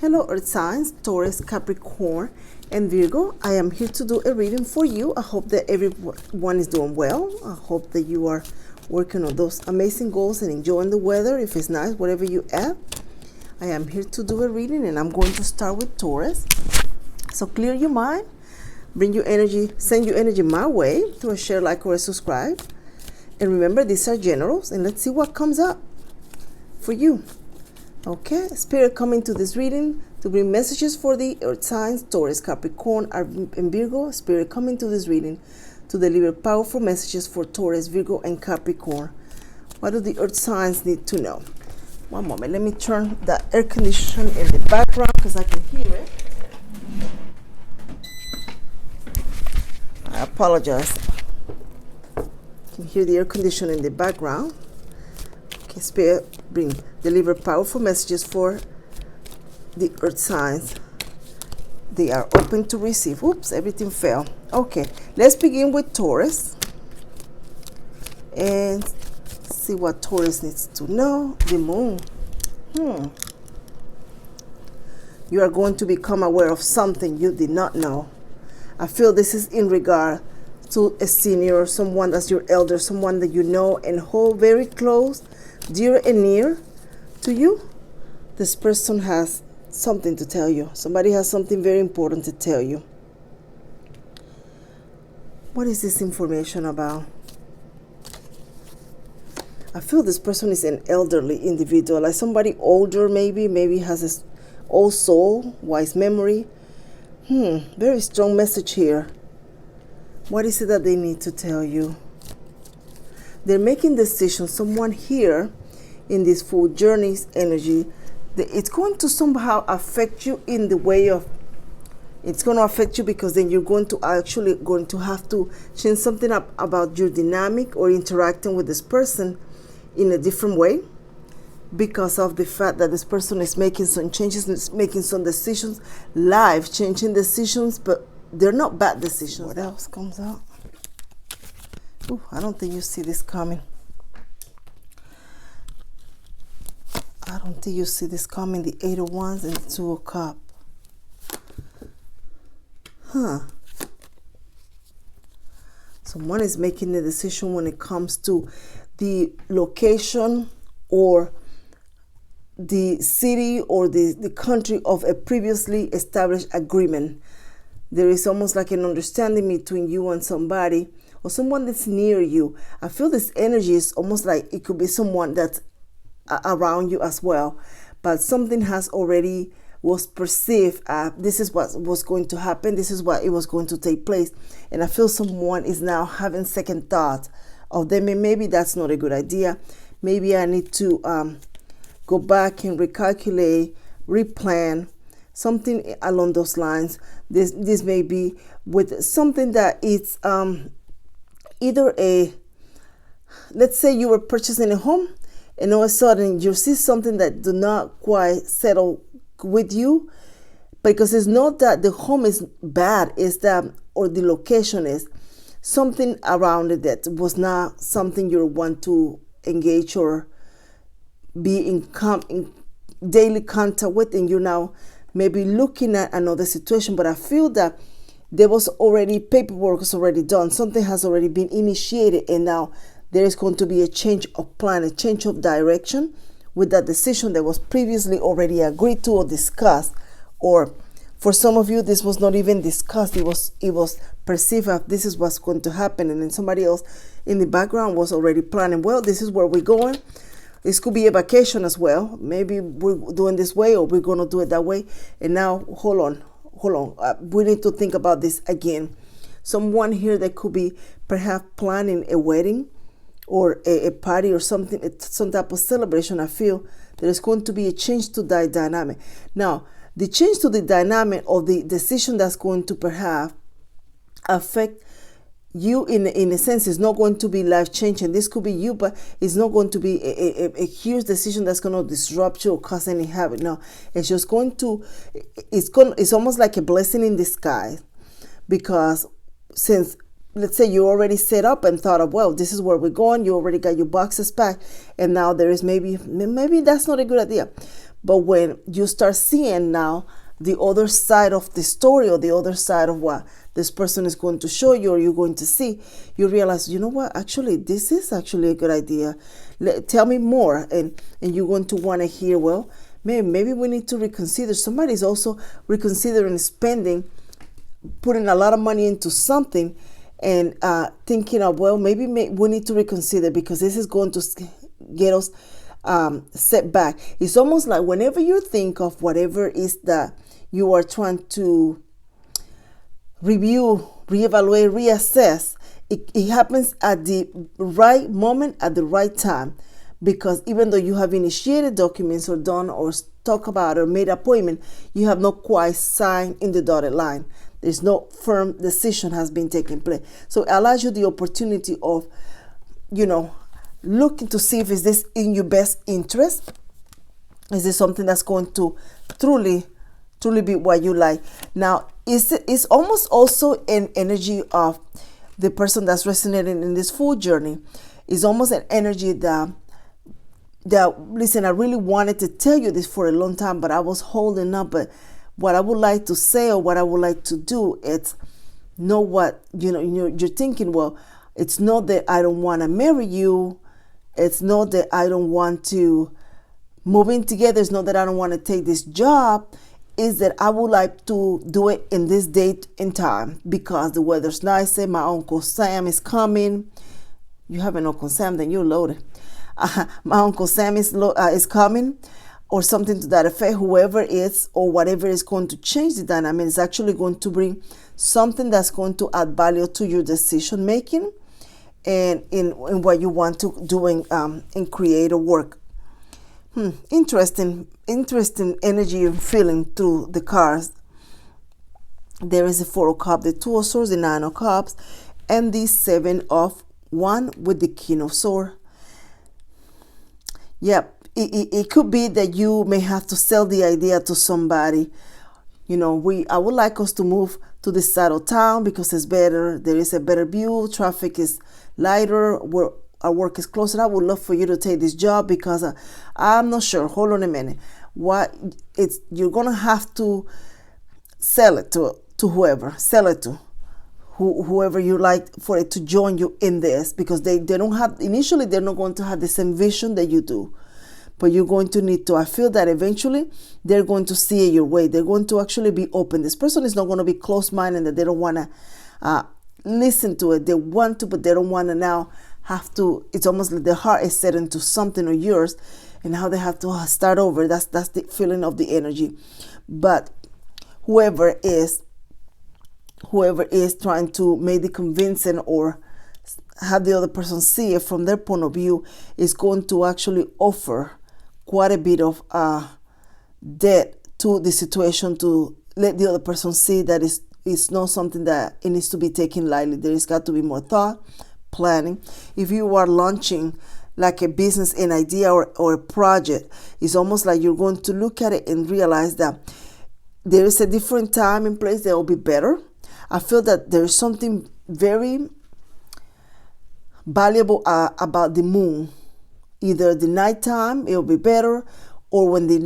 Hello Earth signs, Taurus, Capricorn, and Virgo. I am here to do a reading for you. I hope that everyone is doing well. I hope that you are working on those amazing goals and enjoying the weather. If it's nice, wherever you at. I am here to do a reading, and I'm going to start with Taurus. So clear your mind, bring your energy, send your energy my way through a share, like, or a subscribe. And remember, these are generals, and let's see what comes up for you. Okay, Spirit coming to this reading to bring messages for the Earth signs, Taurus, Capricorn, and Virgo. Spirit coming to this reading to deliver powerful messages for Taurus, Virgo, and Capricorn. What do the Earth signs need to know? One moment, let me turn the air conditioner in the background because I can hear it. I apologize. You can hear the air conditioner in the background. Okay, Spirit, deliver powerful messages for the Earth signs. They are open to receive. Oops, everything fell. Okay, let's begin with Taurus and see what Taurus needs to know. The moon. You are going to become aware of something you did not know. I feel this is in regard to a senior, someone that's your elder, someone that you know and hold very close, dear and near to you. This person has something to tell you. Somebody has something very important to tell you. What is this information about? I feel this person is an elderly individual, like somebody older, maybe has this old soul, wise memory. Very strong message here. What is it that they need to tell you? They're making decisions. Someone here in this full journey's energy, it's going to somehow affect you in the way of, it's going to affect you because then you're going to actually have to change something up about your dynamic or interacting with this person in a different way because of the fact that this person is making some changes and making some decisions, life-changing decisions, but they're not bad decisions. What else comes out? Ooh, I don't think you see this coming. I don't think you see this coming. The 8 of Wands and the 2 of Cups. Someone is making a decision when it comes to the location or the city or the country of a previously established agreement. There is almost like an understanding between you and somebody or someone that's near you. I feel this energy is almost like it could be someone that's around you as well, but something has already was perceived. This is what was going to happen. This is what it was going to take place. And I feel someone is now having second thoughts of them. And maybe that's not a good idea. Maybe I need to go back and recalculate, replan, something along those lines. This may be with something that it's either let's say you were purchasing a home and all of a sudden you see something that do not quite settle with you, because it's not that the home is bad, it's that, or the location is something around it that was not something you want to engage or be in daily contact with, and you're now maybe looking at another situation. But I feel that there was already paperwork was already done, something has already been initiated, and now there is going to be a change of plan, a change of direction with that decision that was previously already agreed to or discussed. Or for some of you, this was not even discussed. It was perceived as this is what's going to happen, and then somebody else in the background was already planning, well, this is where we're going. This could be a vacation as well. Maybe we're doing this way or we're going to do it that way. And now, hold on. We need to think about this again. Someone here that could be perhaps planning a wedding or a party or something, some type of celebration. I feel there is going to be a change to that dynamic. Now, the change to the dynamic of the decision that's going to perhaps affect you in a sense is not going to be life-changing. This could be you, but it's not going to be a huge decision that's going to disrupt you or cause any havoc. No, it's just going to, it's almost like a blessing in disguise, because since, let's say you already set up and thought of, well, this is where we're going, you already got your boxes packed, and now there is maybe that's not a good idea. But when you start seeing now the other side of the story, or the other side of what this person is going to show you or you're going to see, you realize, you know what, actually, this is actually a good idea. Tell me more. And you're going to want to hear, well, maybe we need to reconsider. Somebody's also reconsidering spending, putting a lot of money into something, and thinking of, well, maybe we need to reconsider, because this is going to get us set back. It's almost like whenever you think of whatever is that you are trying to review, reevaluate, reassess, it happens at the right moment, at the right time. Because even though you have initiated documents or done or talk about or made appointment, you have not quite signed in the dotted line. There's no firm decision has been taking place. So it allows you the opportunity of, looking to see if is this in your best interest. Is this something that's going to truly be what you like? Now, it's almost also an energy of the person that's resonating in this full journey. It's almost an energy that listen, I really wanted to tell you this for a long time, but I was holding up. But what I would like to say, or what I would like to do, it's know what, you're thinking, well, it's not that I don't want to marry you. It's not that I don't want to move in together. It's not that I don't want to take this job. Is that I would like to do it in this date and time, because the weather's nice. My Uncle Sam is coming. You have an Uncle Sam, then you're loaded. My Uncle Sam is coming, or something to that effect. Whoever is, or whatever is going to change the dynamic, is actually going to bring something that's going to add value to your decision making, and in what you want to do in creative work. Interesting energy and feeling through the cards. There is the 4 of Cups, the 2 of Swords, the 9 of Cups, and the 7 of Wands with the King of Swords. Yep, it could be that you may have to sell the idea to somebody. I would like us to move to this side of town because it's better. There is a better view. Traffic is lighter. Our work is closer. I would love for you to take this job because I'm not sure. Hold on a minute. You're gonna have to sell it to whoever. Sell it to whoever you like for it to join you in this, because they don't have, initially they're not going to have the same vision that you do, but you're going to need to, I feel that eventually they're going to see it your way. They're going to actually be open. This person is not going to be closed-minded, that they don't want to listen to it. They want to, but they don't want to now have to. It's almost like their heart is set into something of yours, and now they have to start over. That's the feeling of the energy. But whoever is trying to make the convincing or have the other person see it from their point of view is going to actually offer quite a bit of debt to the situation, to let the other person see that it's not something that it needs to be taken lightly. There has got to be more thought, planning. If you are launching like a business, an idea or a project, it's almost like you're going to look at it and realize that there is a different time and place that will be better. I feel that there's something very valuable about the moon. Either the nighttime, it'll be better, or when the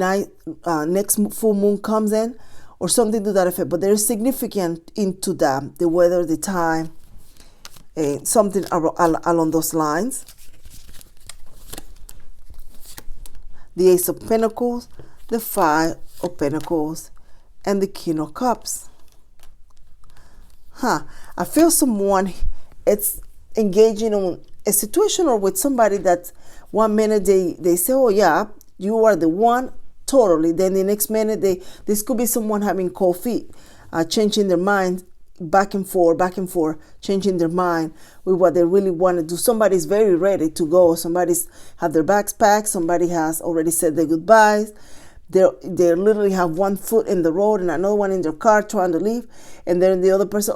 next full moon comes in, or something to that effect. But there is significant into that, the weather, the time, something along those lines. The Ace of Pentacles, the 5 of Pentacles, and the King of Cups. I feel someone, it's engaging on a situation or with somebody that one minute they say, oh yeah, you are the one, totally. Then the next minute this could be someone having cold feet, changing their mind back and forth, changing their mind with what they really want to do. Somebody's very ready to go. Somebody's have their bags packed. Somebody has already said their goodbyes. They literally have one foot in the road and another one in their car trying to leave. And then the other person,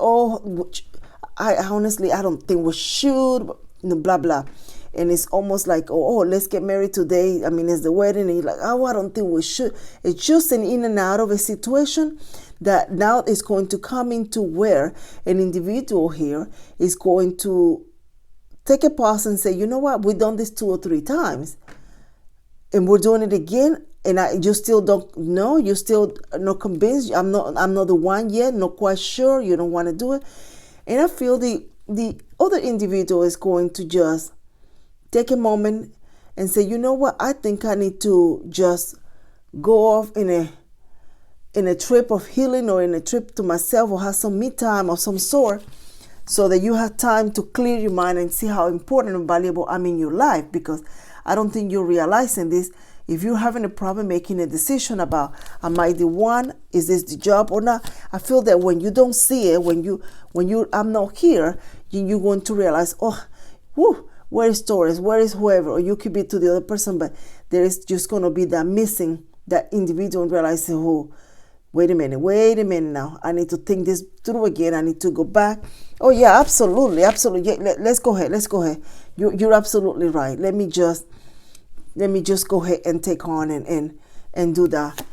I honestly, I don't think we should, blah, blah. And it's almost like, let's get married today. I mean, it's the wedding. And you're like, I don't think we should. It's just an in and out of a situation that now is going to come into where an individual here is going to take a pause and say, you know what, we've done this 2 or 3 times and we're doing it again. you still don't know, you still not convinced, I'm not the one yet, not quite sure, you don't want to do it. And I feel the other individual is going to just take a moment and say, you know what, I think I need to just go off in a trip of healing, or in a trip to myself, or have some me time of some sort, so that you have time to clear your mind and see how important and valuable I'm in your life. Because I don't think you're realizing this. If you're having a problem making a decision about, am I the one? Is this the job or not? I feel that when you don't see it, when I'm not here, you're going to realize, oh, whew, where is Taurus? Where is whoever? Or you could be to the other person, but there is just going to be that missing, that individual, and realizing, oh, wait a minute now. I need to think this through again. I need to go back. Oh yeah, absolutely. Yeah, let's go ahead. You're absolutely right. Let me just go ahead and take on and do that.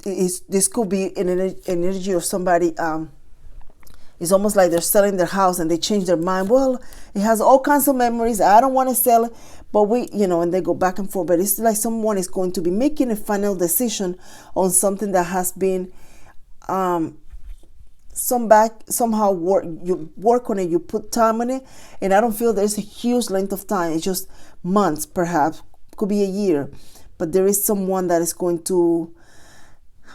This could be an energy of somebody. It's almost like they're selling their house and they change their mind. Well, it has all kinds of memories. I don't want to sell it, but and they go back and forth. But it's like someone is going to be making a final decision on something that has been somehow you work on it, you put time on it, and I don't feel there's a huge length of time. It's just months, perhaps, could be a year, but there is someone that is going to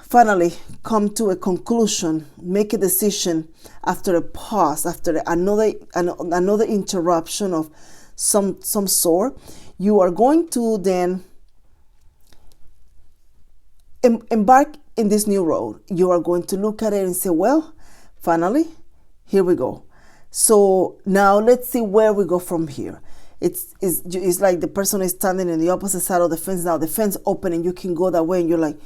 finally come to a conclusion, make a decision after a pause, after another interruption of some sort. You are going to then embark in this new road. You are going to look at it and say, well, finally, here we go. So now let's see where we go from here. It's like the person is standing in the opposite side of the fence. Now the fence open and you can go that way, and you're like,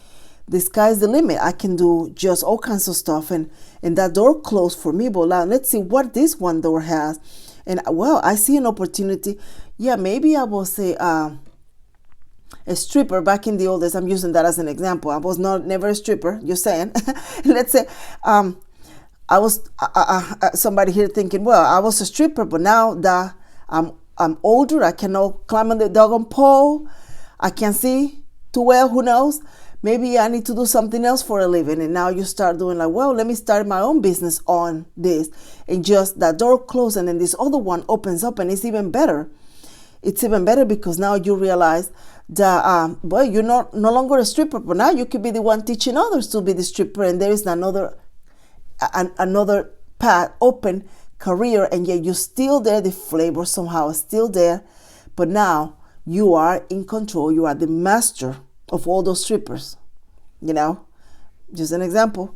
the sky's the limit. I can do just all kinds of stuff, and that door closed for me, but now let's see what this one door has. And well, I see an opportunity. Yeah, maybe I was a stripper back in the old days. I'm using that as an example. I was never a stripper, you're saying. Let's say I was somebody here thinking, well, I was a stripper, but now that I'm older, I cannot climb on the doggone pole, I can't see too well, who knows? Maybe I need to do something else for a living. And now you start doing like, well, let me start my own business on this. And just that door closed, and then this other one opens up, and it's even better. It's even better because now you realize that, well, you're no longer a stripper, but now you could be the one teaching others to be the stripper. And there is another path open, career, and yet you're still there. The flavor somehow is still there, but now you are in control. You are the master of all those strippers. Just an example,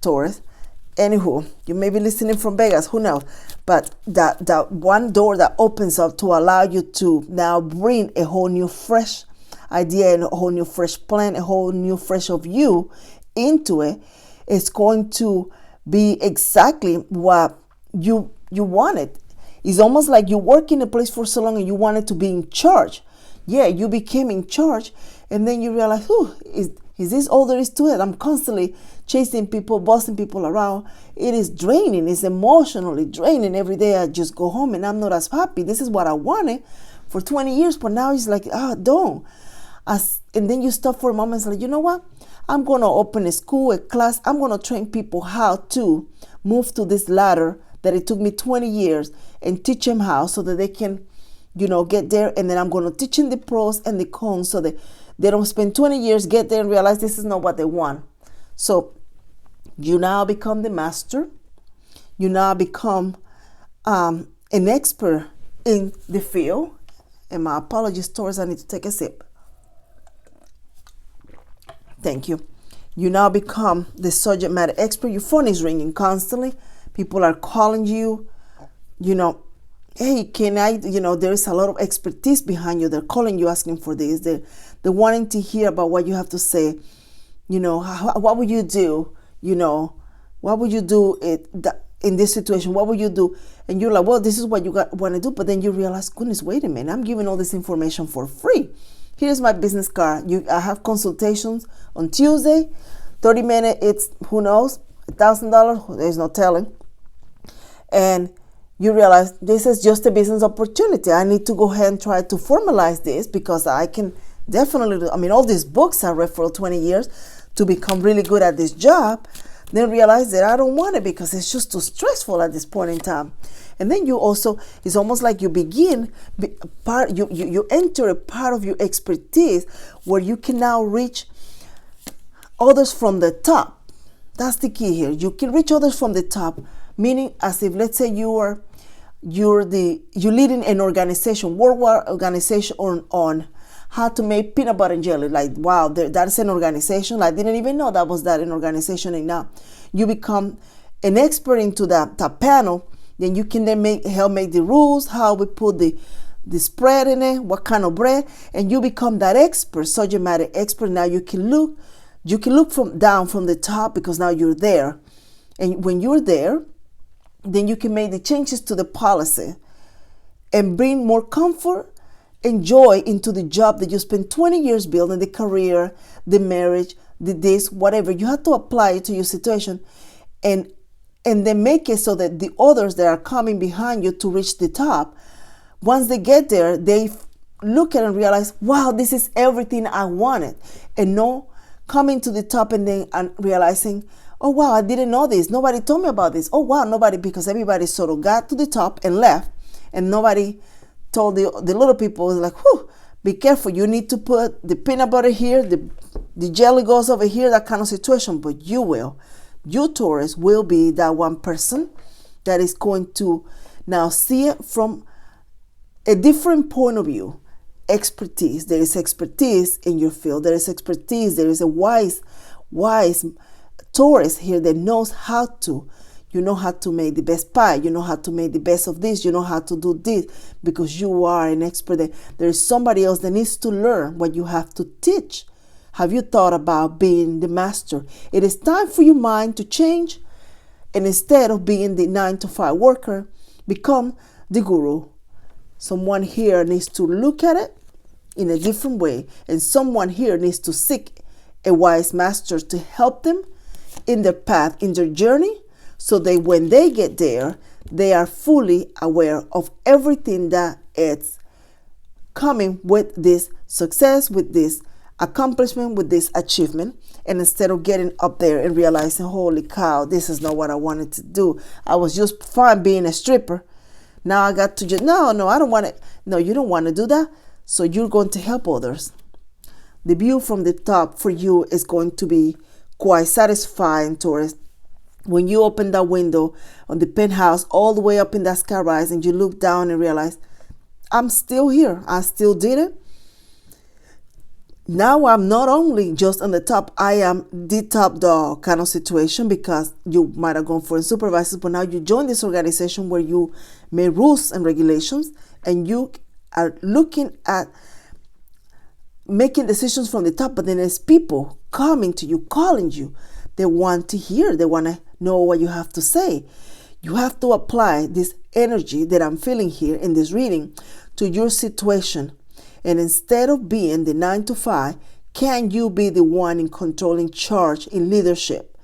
Taurus. Anywho, you may be listening from Vegas, who knows? But that one door that opens up to allow you to now bring a whole new fresh idea and a whole new fresh plan, a whole new fresh of you into it, is going to be exactly what you wanted. It's almost like you work in a place for so long and you wanted to be in charge. Yeah, you became in charge, and then you realize, is this all there is to it? I'm constantly chasing people, bossing people around. It is draining. It's emotionally draining. Every day I just go home and I'm not as happy. This is what I wanted for 20 years, but now it's like, don't. And then you stop for a moment. It's like, you know what? I'm going to open a school, a class. I'm going to train people how to move to this ladder that it took me 20 years, and teach them how, so that they can, get there. And then I'm going to teach them the pros and the cons, so that they don't spend 20 years, get there and realize this is not what they want. So you now become the master. You now become an expert in the field. And my apologies, Taurus, I need to take a sip. Thank you. You now become the subject matter expert. Your phone is ringing constantly. People are calling you, hey, can I, there is a lot of expertise behind you. They're calling you, asking for this. They're wanting to hear about what you have to say. What would you do? What would you do in this situation? What would you do? And you're like, well, this is what you want to do. But then you realize, goodness, wait a minute. I'm giving all this information for free. Here's my business card. I have consultations on Tuesday, 30 minutes. It's, who knows, $1,000. There's no telling. And you realize this is just a business opportunity. I need to go ahead and try to formalize this, because I can definitely, I mean, all these books I read for 20 years to become really good at this job, then realize that I don't want it because it's just too stressful at this point in time. And then you also, it's almost like you begin, you enter a part of your expertise where you can now reach others from the top. That's the key here. You can reach others from the top, meaning as if, let's say you're leading an organization, worldwide organization on how to make peanut butter and jelly. Like, wow, that's an organization. I didn't even know that was an organization. And now you become an expert into that panel. Then you can then help make the rules, how we put the spread in it, what kind of bread, and you become that expert, subject matter expert. Now you can look from down from the top because now you're there. And when you're there, then you can make the changes to the policy and bring more comfort and joy into the job that you spent 20 years building, the career, the marriage, this, whatever. You have to apply it to your situation and then make it so that the others that are coming behind you to reach the top, once they get there, they look at it and realize, wow, this is everything I wanted. And no coming to the top and then realizing, oh, wow, I didn't know this. Nobody told me about this. Oh, wow, nobody, because everybody sort of got to the top and left. And nobody told the little people, like, whew, be careful. You need to put the peanut butter here. The jelly goes over here, that kind of situation. But you will. You, Taurus, will be that one person that is going to now see it from a different point of view. Expertise. There is expertise in your field. There is expertise. There is a wise Taurus here that knows how to. You know how to make the best pie. You know how to make the best of this. You know how to do this because you are an expert. There is somebody else that needs to learn what you have to teach. Have you thought about being the master? It is time for your mind to change, and instead of being the 9-to-5 worker, become the guru. Someone here needs to look at it in a different way, and someone here needs to seek a wise master to help them in their path, in their journey, so that when they get there, they are fully aware of everything that is coming with this success, with this accomplishment, with this achievement. And instead of getting up there and realizing, holy cow, this is not what I wanted to do. I was just fine being a stripper. Now I got to just, no, I don't want to. No, you don't want to do that. So you're going to help others. The view from the top for you is going to be quite satisfying, Taurus. When you open that window on the penthouse all the way up in that skyrise and you look down and realize, I'm still here. I still did it. Now I'm not only just on the top, I am the top dog kind of situation, because you might have gone for a supervisor, but now you join this organization where you make rules and regulations and you are looking at making decisions from the top. But then there's people coming to you, calling you. They want to hear, they want to know what you have to say. You have to apply this energy that I'm feeling here in this reading to your situation. And instead of being the 9-to-5, can you be the one in controlling charge in leadership?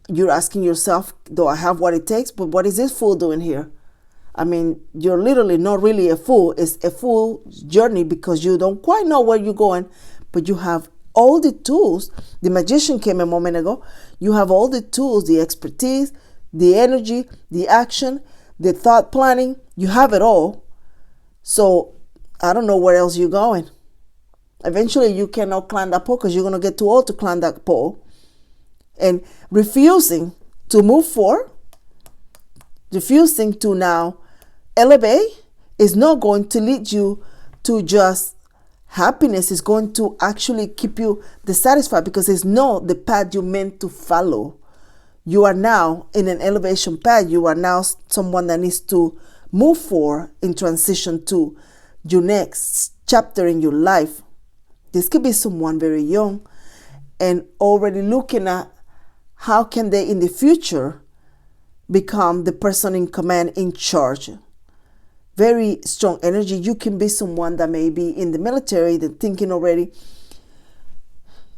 You're asking yourself, do I have what it takes? But what is this fool doing here? I mean, you're literally not really a fool. It's a fool journey because you don't quite know where you're going, but you have all the tools. The magician came a moment ago. You have all the tools, the expertise, the energy, the action, the thought planning. You have it all. So I don't know where else you're going. Eventually you cannot climb that pole because you're going to get too old to climb that pole. And refusing to move forward, refusing to now elevate, is not going to lead you to just happiness. It's going to actually keep you dissatisfied because it's not the path you're meant to follow. You are now in an elevation path. You are now someone that needs to move forward in transition to your next chapter in your life. This could be someone very young and already looking at how can they in the future become the person in command, in charge. Very strong energy. You can be someone that may be in the military, that thinking already,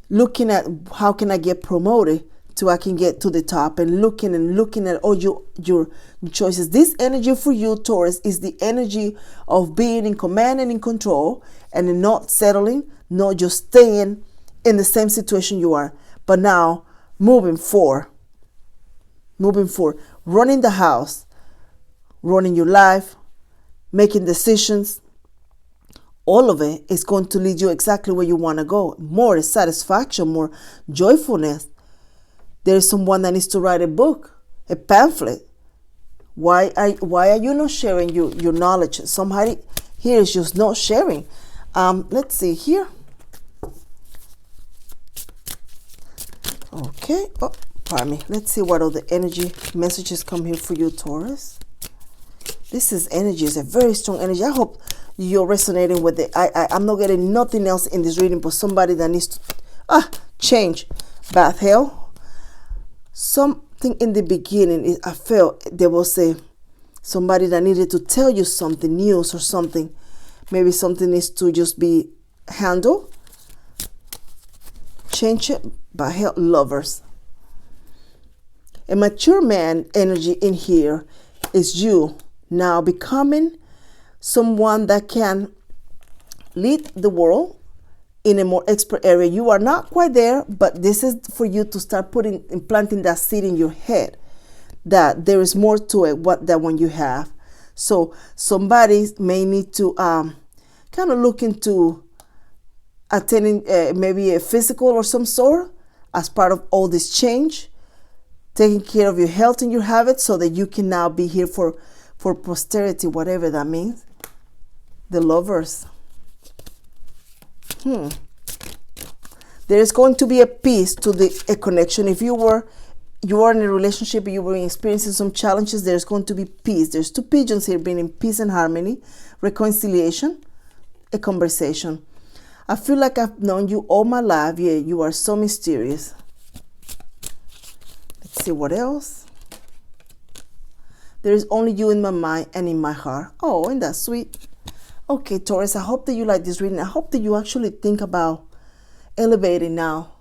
looking at how can I get promoted till I can get to the top, and looking at all your choices. This energy for you, Taurus, is the energy of being in command and in control, and not settling, not just staying in the same situation you are, but now moving forward, running the house, running your life, making decisions. All of it is going to lead you exactly where you want to go. More satisfaction, more joyfulness. There is someone that needs to write a book, a pamphlet. Why are you not sharing your knowledge? Somebody here is just not sharing. Let's see here. Okay. Oh, pardon me. Let's see what other energy messages come here for you, Taurus. This is energy. It's a very strong energy. I hope you're resonating with it. I'm not getting nothing else in this reading but somebody that needs to change. Bad health. Something in the beginning, I felt there was somebody that needed to tell you something, news or something. Maybe something needs to just be handled. Change it. Bad health. Lovers. A mature man energy in here is you now becoming someone that can lead the world in a more expert area. You are not quite there, but this is for you to start implanting that seed in your head, that there is more to it than when you have. So somebody may need to kind of look into attending maybe a physical or some sort as part of all this change, taking care of your health and your habits so that you can now be here for posterity, whatever that means. The lovers. There is going to be a peace to a connection. If you are in a relationship, you were experiencing some challenges, there's going to be peace. There's two pigeons here being in peace and harmony, reconciliation, a conversation. I feel like I've known you all my life. Yeah, you are so mysterious. Let's see what else. There is only you in my mind and in my heart. Oh, isn't that sweet? Okay, Taurus, I hope that you like this reading. I hope that you actually think about elevating now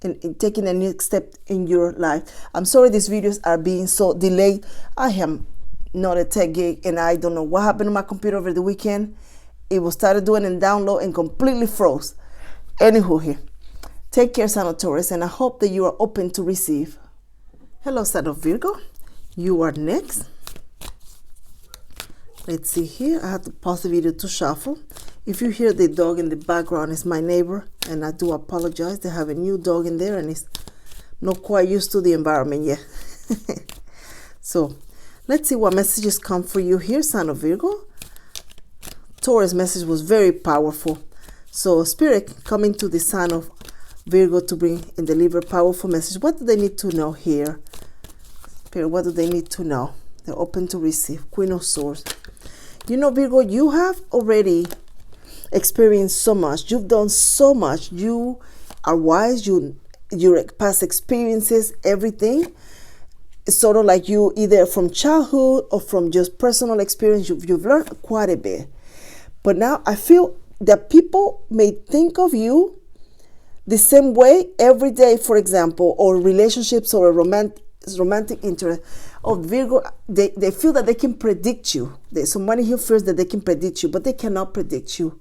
and taking a next step in your life. I'm sorry these videos are being so delayed. I am not a tech geek and I don't know what happened to my computer over the weekend. It was started doing a download and completely froze. Anywho here. Take care, Sign of Taurus, and I hope that you are open to receive. Hello, Sign of Virgo. You are next. Let's see here. I have to pause the video to shuffle. If you hear the dog in the background, it's my neighbor, and I do apologize. They have a new dog in there, and it's not quite used to the environment yet. So, let's see what messages come for you here, Sign of Virgo. Taurus message was very powerful. So, Spirit coming to the Sign of Virgo to bring and deliver powerful message. What do they need to know here? Spirit, what do they need to know? They're open to receive. Queen of Swords. You know, Virgo, you have already experienced so much. You've done so much. You are wise. Your past experiences, everything. It's sort of like you, either from childhood or from just personal experience, you've learned quite a bit. But now I feel that people may think of you the same way every day, for example, or relationships or a romantic interest of Virgo. They feel that they can predict you. There's somebody here feels that they can predict you, but they cannot predict you.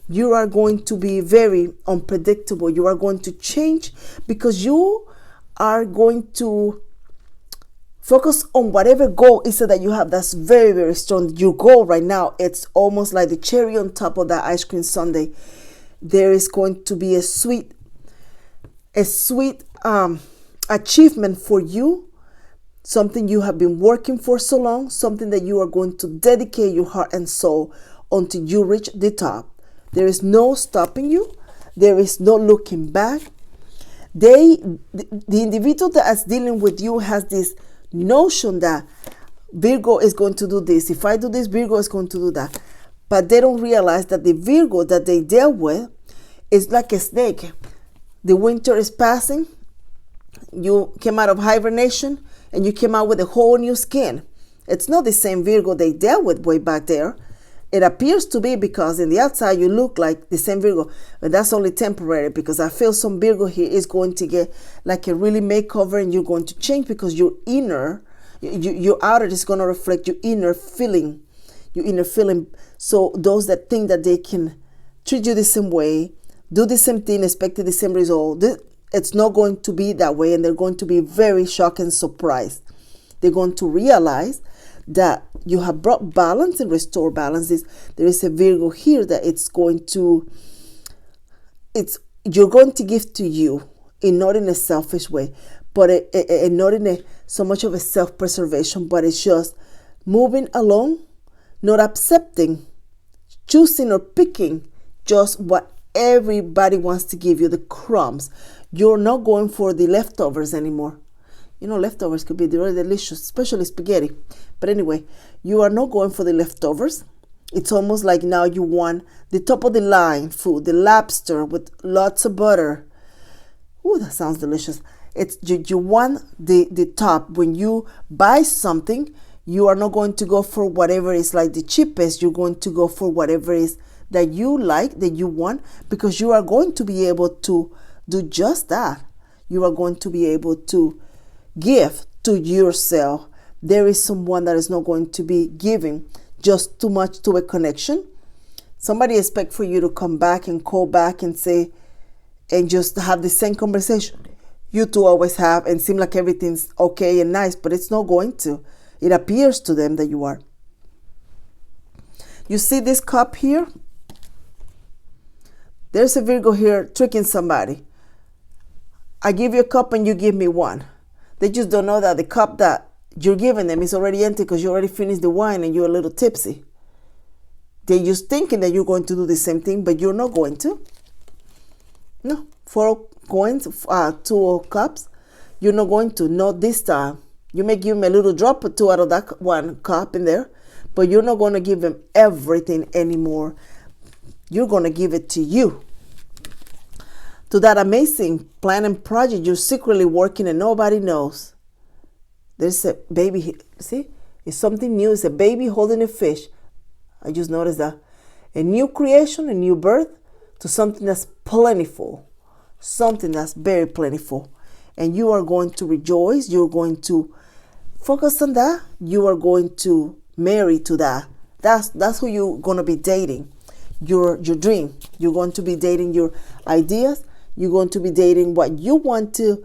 You are going to be very unpredictable. You are going to change because you are going to focus on whatever goal is that you have. That's very, very strong. Your goal right now, it's almost like the cherry on top of that ice cream sundae. There is going to be a sweet achievement for you, something you have been working for so long, something that you are going to dedicate your heart and soul until you reach the top. There is no stopping you. There is no looking back. The individual that is dealing with you has this notion that Virgo is going to do this. If I do this, Virgo is going to do that. But they don't realize that the Virgo that they deal with is like a snake. The winter is passing. You came out of hibernation and you came out with a whole new skin. It's not the same Virgo they dealt with way back there. It appears to be, because in the outside you look like the same Virgo, but that's only temporary, because I feel some Virgo here is going to get like a really makeover, and you're going to change, because your inner, your outer is going to reflect your inner feeling. So those that think that they can treat you the same way, do the same thing, expect the same result, it's not going to be that way, and they're going to be very shocked and surprised. They're going to realize that you have brought balance and restored balance. There is a Virgo here that you're going to give to you, not in a selfish way, but not in so much of a self-preservation, but it's just moving along, not accepting, choosing or picking just what everybody wants to give you, the crumbs. You're not going for the leftovers anymore. Leftovers could be really delicious, especially spaghetti. But anyway, you are not going for the leftovers. It's almost like now you want the top of the line food, the lobster with lots of butter. Ooh, that sounds delicious. You want the top. When you buy something, you are not going to go for whatever is like the cheapest. You're going to go for whatever is that you like, that you want, because you are going to be able to do just that. You are going to be able to give to yourself. There is someone that is not going to be giving just too much to a connection. Somebody expect for you to come back and call back and say, and just have the same conversation you two always have, and seem like everything's okay and nice, but it's not going to. It appears to them that you are. You see this cup here? There's a Virgo here tricking somebody. I give you a cup and you give me one. They just don't know that the cup that you're giving them is already empty, because you already finished the wine and you're a little tipsy. They're just thinking that you're going to do the same thing, but you're not going to. No, 4 coins, 2 cups. You're not going to, not this time. You may give them a little drop or 2 out of that 1 cup in there, but you're not going to give them everything anymore. You're going to give it to you. To that amazing plan and project you're secretly working and nobody knows. There's a baby here. See? It's something new. It's a baby holding a fish. I just noticed that. A new creation, a new birth to something that's plentiful. Something that's very plentiful. And you are going to rejoice. You're going to focus on that. You are going to marry to that. That's who you're going to be dating. Your dream. You're going to be dating your ideas. You're going to be dating what you want to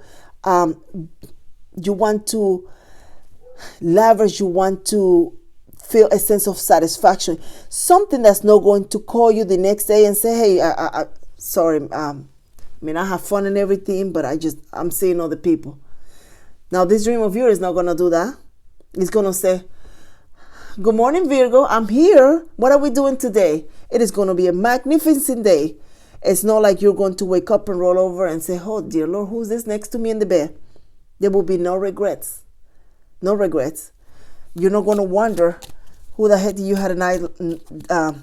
leverage. You want to feel a sense of satisfaction. Something that's not going to call you the next day and say, hey, sorry, I have fun and everything, but I'm seeing other people. Now, this dream of yours is not going to do that. It's going to say, good morning, Virgo. I'm here. What are we doing today? It is going to be a magnificent day. It's not like you're going to wake up and roll over and say, oh, dear Lord, who's this next to me in the bed? There will be no regrets. No regrets. You're not going to wonder who the heck you had a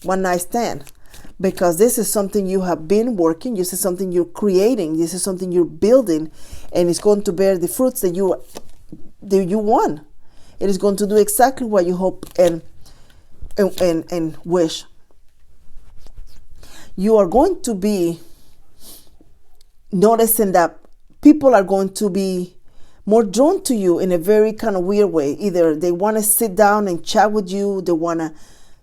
one night stand. Because this is something you have been working. This is something you're creating. This is something you're building. And it's going to bear the fruits that you want. It is going to do exactly what you hope and wish. You are going to be noticing that people are going to be more drawn to you in a very kind of weird way. Either they want to sit down and chat with you. They want to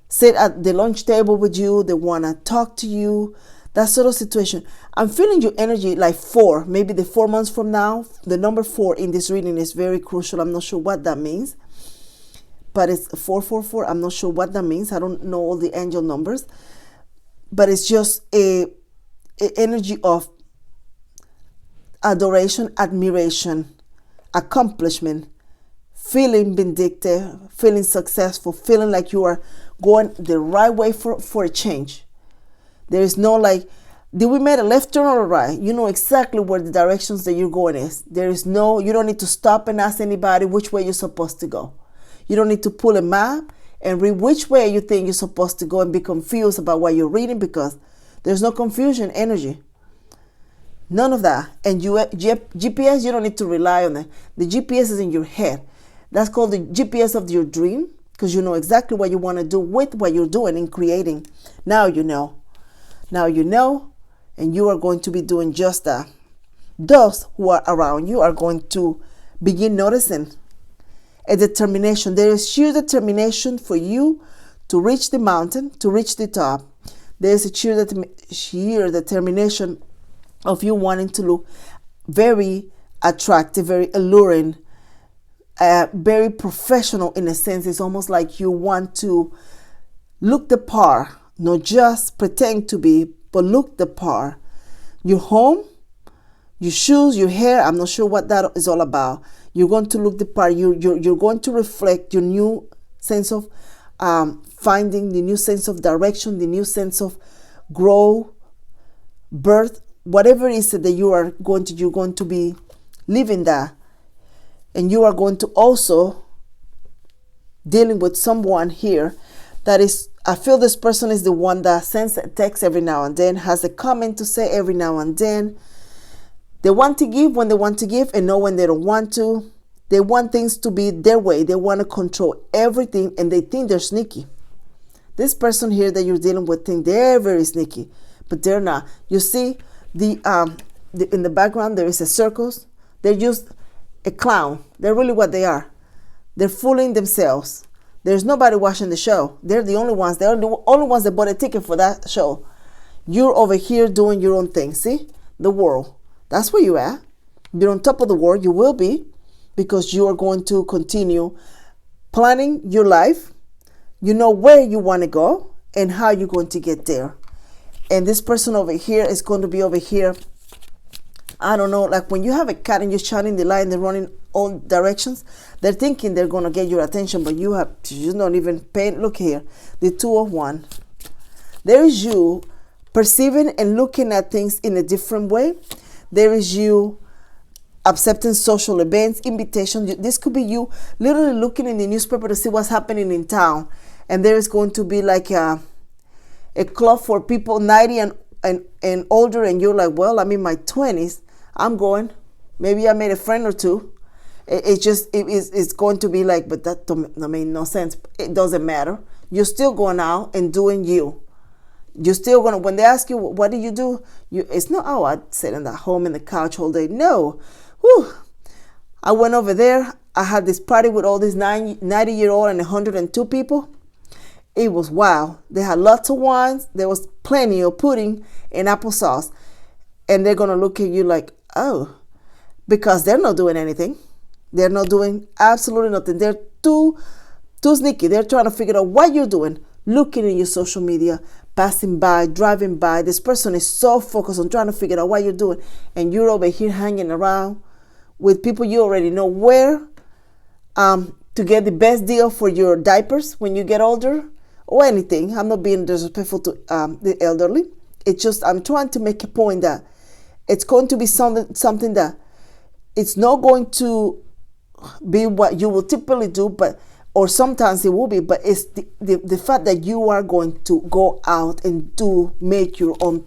sit at the lunch table with you. They want to talk to you. That sort of situation. I'm feeling your energy like 4, maybe the 4 months from now. The number 4 in this reading is very crucial. I'm not sure what that means. But it's 444. I'm not sure what that means. I don't know all the angel numbers. But it's just a energy of adoration, admiration, accomplishment, feeling vindictive, feeling successful, feeling like you are going the right way for a change. There is no like, did we make a left turn or a right? You know exactly where the directions that you're going is. There is no, you don't need to stop and ask anybody which way you're supposed to go. You don't need to pull a map and read which way you think you're supposed to go and be confused about what you're reading, because there's no confusion energy. None of that. And GPS, you don't need to rely on it. The GPS is in your head. That's called the GPS of your dream. because you know exactly what you want to do with what you're doing and creating. Now you know. Now you know, and you are going to be doing just that. Those who are around you are going to begin noticing a determination. There is sheer determination for you to reach the mountain, to reach the top. There is a sheer determination of you wanting to look very attractive, very alluring, very professional in a sense. It's almost like you want to look the part, not just pretend to be, but look the part. Your home, your shoes, your hair, I'm not sure what that is all about. You're going to look the part. You're going to reflect your new sense of finding, the new sense of direction, the new sense of growth, birth, whatever it is that you're going to be living that. And you are going to also dealing with someone here that is, I feel this person is the one that sends a text every now and then, has a comment to say every now and then. They want to give when they want to give and know when they don't want to. They want things to be their way. They want to control everything, and they think they're sneaky. This person here that you're dealing with think they're very sneaky, but they're not. You see in the background there is a circus. They're just a clown. They're really what they are. They're fooling themselves. There's nobody watching the show. They're the only ones. They're the only ones that bought a ticket for that show. You're over here doing your own thing. See? The world. That's where you're at. You're on top of the world. You will be, because you are going to continue planning your life. You know where you want to go and how you're going to get there. And this person over here is going to be over here. I don't know, like when you have a cat and you're shining the light and they're running all directions, they're thinking they're going to get your attention, but you're not even paying. Look here, the 2 of Wands. There is you perceiving and looking at things in a different way. There is you accepting social events, invitations. This could be you literally looking in the newspaper to see what's happening in town. And there is going to be like a club for people 90 and older, and you're like, well, I'm in my 20s. I'm going. Maybe I made a friend or two. It's going to be like, but that don't make no sense. It doesn't matter. You're still going out and doing you. You're still going to, when they ask you, what do you do? It's not, oh, I sit in the home in the couch all day. No. Whew. I went over there. I had this party with all these 90-year-old and 102 people. It was wow. They had lots of wines. There was plenty of pudding and applesauce. And they're going to look at you like, oh, because they're not doing anything. They're not doing absolutely nothing. They're too sneaky. They're trying to figure out what you're doing, looking in your social media, passing by, driving by. This person is so focused on trying to figure out what you're doing. And you're over here hanging around with people you already know where to get the best deal for your diapers when you get older or anything. I'm not being disrespectful to the elderly. It's just I'm trying to make a point that it's going to be something that it's not going to be what you will typically do, or sometimes it will be, but it's the fact that you are going to go out and make your own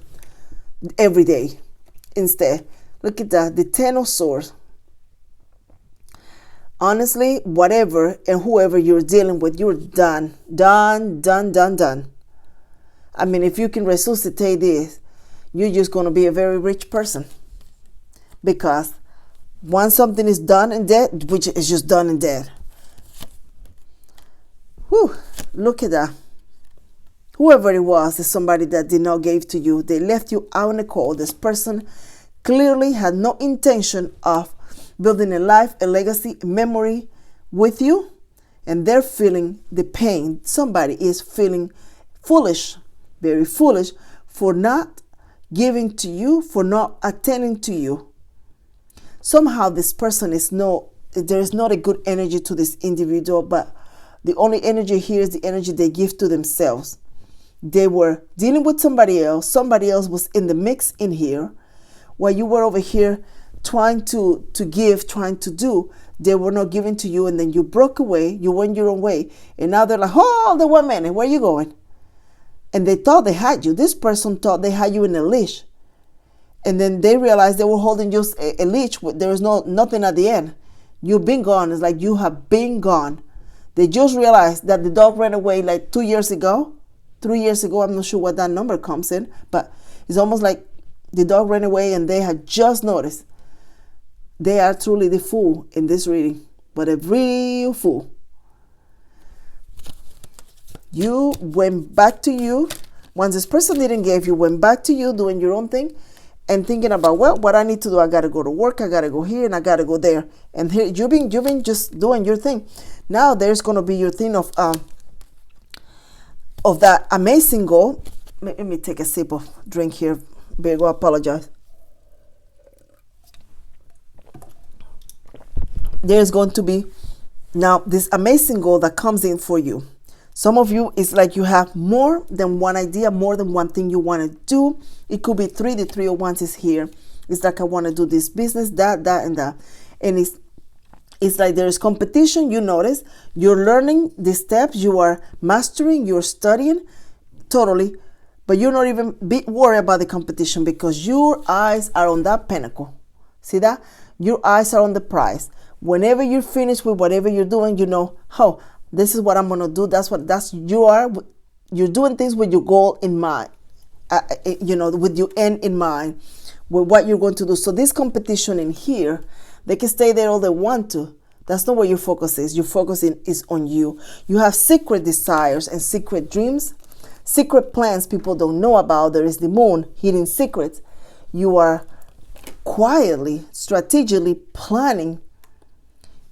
every day instead. Look at that, the 10 of Swords. Honestly, whatever and whoever you're dealing with, you're done. I mean, if you can resuscitate this, you're just going to be a very rich person. Because once something is done and dead, which is just done and dead. Whew, look at that. Whoever it was, is somebody that did not give to you. They left you out in the cold. This person clearly had no intention of building a life, a legacy, a memory with you. And they're feeling the pain. Somebody is feeling foolish, very foolish, for not giving to you, for not attending to you. Somehow this person there is not a good energy to this individual, but the only energy here is the energy they give to themselves. They were dealing with somebody else was in the mix in here, while you were over here trying to give, trying to do. They were not giving to you, and then you broke away, you went your own way, and now they're like, hold on 1 minute, where are you going? And they thought they had you. This person thought they had you in a leash. And then they realized they were holding just a leash. There was nothing at the end. You've been gone. It's like you have been gone. They just realized that the dog ran away like 2 years ago, 3 years ago. I'm not sure what that number comes in, but it's almost like the dog ran away and they had just noticed. They are truly the fool in this reading, but a real fool. You went back to you. Once this person didn't give you, went back to you doing your own thing and thinking about, well, what I need to do. I got to go to work. I got to go here and I got to go there. And here you've been just doing your thing. Now there's going to be your thing of that amazing goal. Let me take a sip of drink here. Virgo, I apologize. There's going to be now this amazing goal that comes in for you. Some of you, it's like you have more than one idea, more than one thing you want to do. It could be three. The 301s is here. It's like, I want to do this business, that, and that. And it's like there's competition. You notice you're learning the steps. You are mastering. You're studying totally. But you're not even worried about the competition because your eyes are on that pinnacle. See that? Your eyes are on the prize. Whenever you're finished with whatever you're doing, you know, oh, this is what I'm going to do. You're doing things with your goal in mind, with your end in mind, with what you're going to do. So this competition in here, they can stay there all they want to. That's not where your focus is. Your focus is on you. You have secret desires and secret dreams, secret plans people don't know about. There is the moon, hidden secrets. You are quietly, strategically planning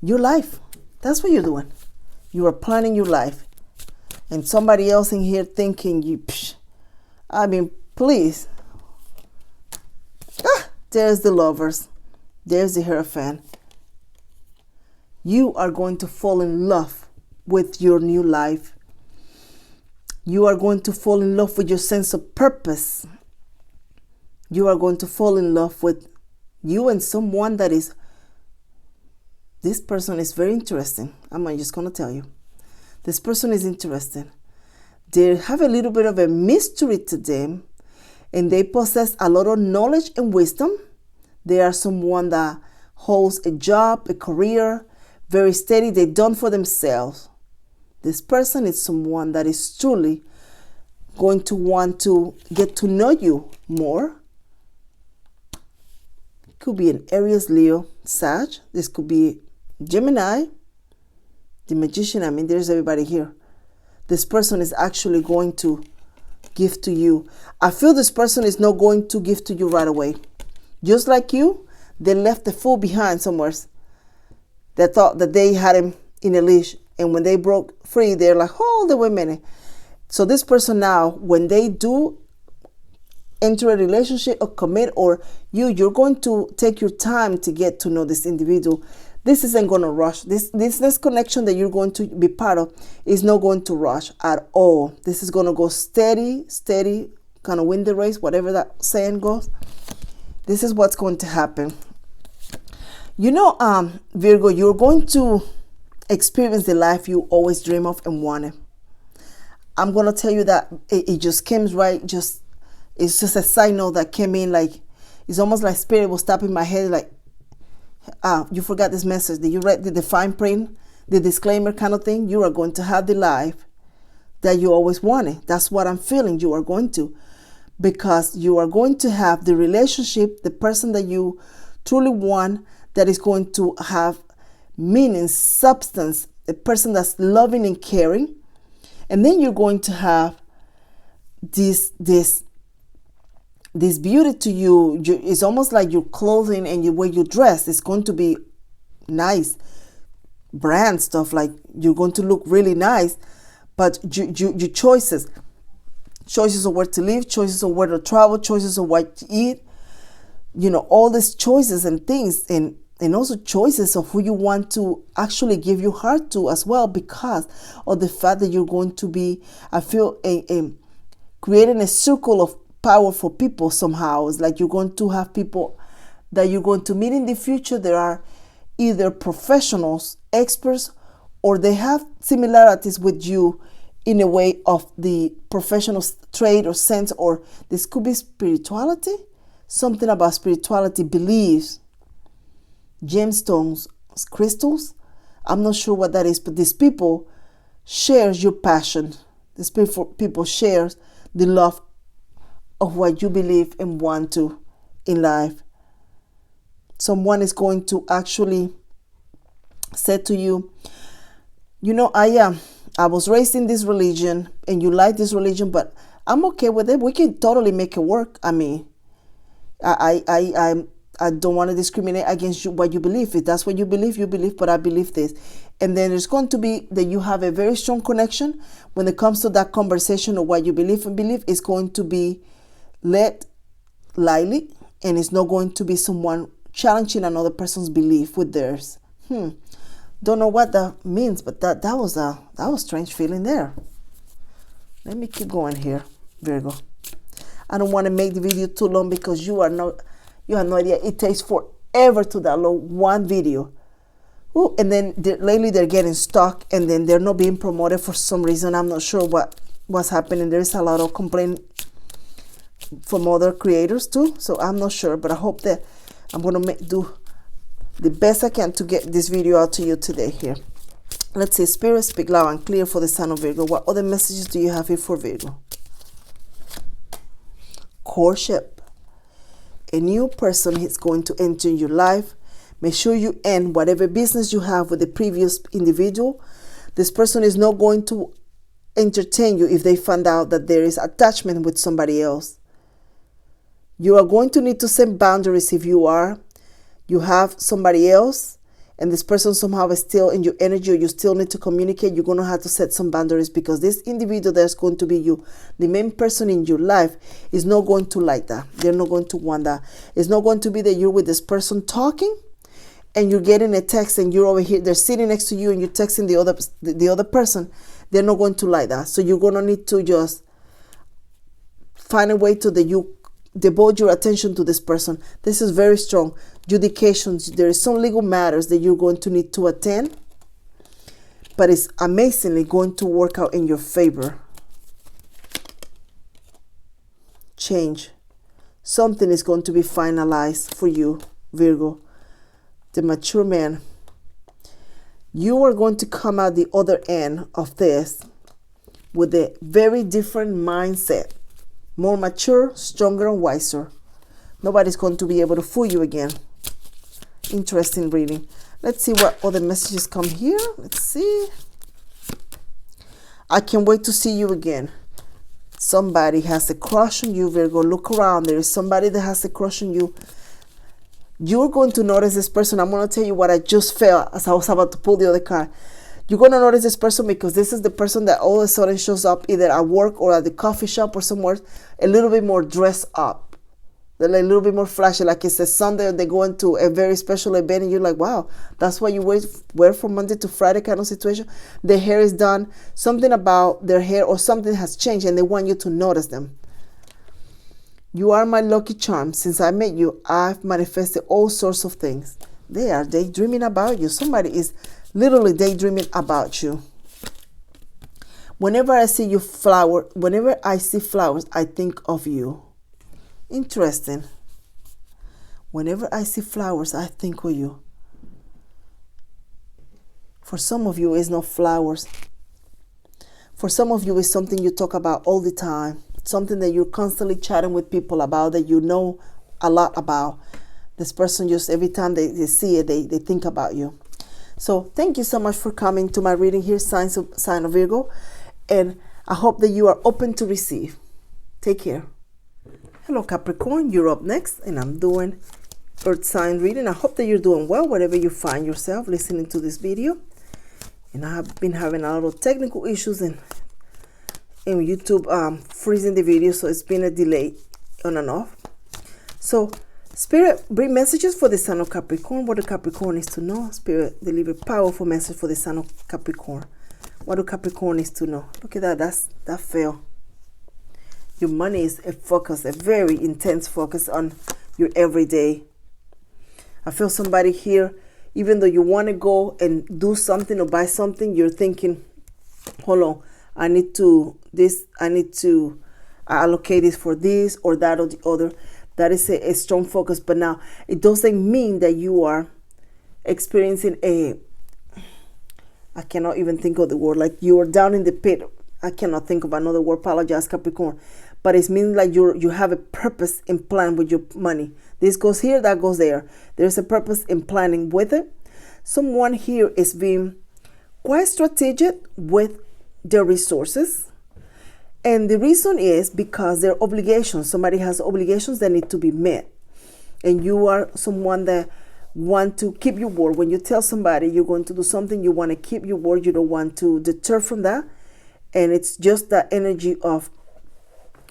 your life. That's what you're doing. You are planning your life. And somebody else in here thinking please. There's the Lovers. There's the Hierophant. You are going to fall in love with your new life. You are going to fall in love with your sense of purpose. You are going to fall in love with you and someone that is. This person is very interesting. I'm just going to tell you. This person is interesting. They have a little bit of a mystery to them, and they possess a lot of knowledge and wisdom. They are someone that holds a job, a career, very steady. They're done for themselves. This person is someone that is truly going to want to get to know you more. Could be an Aries, Leo, Sag. This could be Gemini, the Magician. There's everybody here. This person is actually going to give to you. I feel this person is not going to give to you right away. Just like you, they left the fool behind somewhere. They thought that they had him in a leash. And when they broke free, they're like, hold on, wait a minute. So this person now, when they do enter a relationship or commit, or you're going to take your time to get to know this individual. This isn't going to rush. This connection that you're going to be part of is not going to rush at all. This is going to go steady, kind of win the race, whatever that saying goes. This is what's going to happen. Virgo, you're going to experience the life you always dream of and wanted. I'm going to tell you that it just came right. It's just a side note that came in, like, it's almost like spirit was tapping my head, like, you forgot this message. Did you read the fine print, the disclaimer kind of thing? You are going to have the life that you always wanted. That's what I'm feeling you are going to. Because you are going to have the relationship, the person that you truly want, that is going to have meaning, substance, a person that's loving and caring. And then you're going to have this beauty to you. It's almost like your clothing and the way you dress. It's going to be nice brand stuff. Like, you're going to look really nice. But your choices of where to live, choices of where to travel, choices of what to eat, all these choices and things, and also choices of who you want to actually give your heart to as well, because of the fact that you're going to be, I feel, creating a circle of powerful people somehow. It's like you're going to have people that you're going to meet in the future. There are either professionals, experts, or they have similarities with you in a way of the professional trade or sense, or this could be spirituality, something about spirituality, beliefs, gemstones, crystals. I'm not sure what that is, but these people shares your passion. These people shares the love of what you believe and want to in life. Someone is going to actually say to you, you know, I was raised in this religion and you like this religion, but I'm okay with it. We can totally make it work. I mean, I don't want to discriminate against you, what you believe. If that's what you believe, but I believe this. And then there's going to be that you have a very strong connection when it comes to that conversation of what you believe and believe is going to be led lightly, and it's not going to be someone challenging another person's belief with theirs. Don't know what that means, but that was a strange feeling there. Let me keep going here, Virgo. I don't want to make the video too long because you have no idea. It takes forever to download one video. Ooh, and then lately they're getting stuck, and then they're not being promoted for some reason. I'm not sure what's happening. There is a lot of complaint from other creators too, so I'm not sure, but I hope that I'm going to do the best I can to get this video out to you today here. Let's see, Spirit, speak loud and clear for the sign of Virgo. What other messages do you have here for Virgo? Courtship. A new person is going to enter your life. Make sure you end whatever business you have with the previous individual. This person is not going to entertain you if they find out that there is attachment with somebody else. You are going to need to set boundaries if you have somebody else and this person somehow is still in your energy, or you still need to communicate. You're going to have to set some boundaries, because this individual that's going to be you, the main person in your life, is not going to like that. They're not going to want that. It's not going to be that you're with this person talking and you're getting a text and you're over here, they're sitting next to you and you're texting the other person. They're not going to like that. So you're going to need to just find a way to that you devote your attention to this person. This is very strong. Judications. There is some legal matters that you're going to need to attend, but it's amazingly going to work out in your favor. Change. Something is going to be finalized for you, Virgo. The mature man. You are going to come out the other end of this with a very different mindset. More mature, stronger, and wiser. Nobody's going to be able to fool you again. Interesting reading. Let's see what other messages come here. Let's see. I can't wait to see you again. Somebody has a crush on you, Virgo. Look around. There is somebody that has a crush on you. You're going to notice this person. I'm going to tell you what I just felt as I was about to pull the other card. You're going to notice this person because this is the person that all of a sudden shows up either at work or at the coffee shop or somewhere a little bit more dressed up. They're like a little bit more flashy, like it's a Sunday or they go into a very special event and you're like, wow, that's what you wear from Monday to Friday kind of situation. Their hair is done. Something about their hair or something has changed and they want you to notice them. You are my lucky charm. Since I met you, I've manifested all sorts of things. They are daydreaming about you. Somebody is literally daydreaming about you. Whenever I see flowers, I think of you. Interesting. Whenever I see flowers, I think of you. For some of you, it's not flowers. For some of you, it's something you talk about all the time. Something that you're constantly chatting with people about, that you know a lot about. This person, just every time they see it, they think about you. So thank you so much for coming to my reading here, sign of Virgo. And I hope that you are open to receive. Take care. Hello, Capricorn. You're up next. And I'm doing Earth sign reading. I hope that you're doing well wherever you find yourself listening to this video. And I have been having a lot of technical issues in YouTube freezing the video. So it's been a delay on and off. So Spirit, bring messages for the sign of Capricorn. What do Capricorn needs to know? Spirit, deliver powerful message for the sign of Capricorn. What do Capricorn needs to know? Look at that. That fell. Your money is a focus, a very intense focus on your everyday. I feel somebody here, even though you want to go and do something or buy something, you're thinking, hold on, I need to allocate this for this or that or the other. That is a strong focus. But now it doesn't mean that you are experiencing I cannot even think of the word. Like you are down in the pit. I cannot think of another word. Apologize, Capricorn. But it means like you have a purpose in plan with your money. This goes here, that goes there. There's a purpose in planning with it. Someone here is being quite strategic with their resources. And the reason is because their obligations. Somebody has obligations that need to be met. And you are someone that want to keep your word. When you tell somebody you're going to do something, you want to keep your word. You don't want to deter from that. And it's just that energy of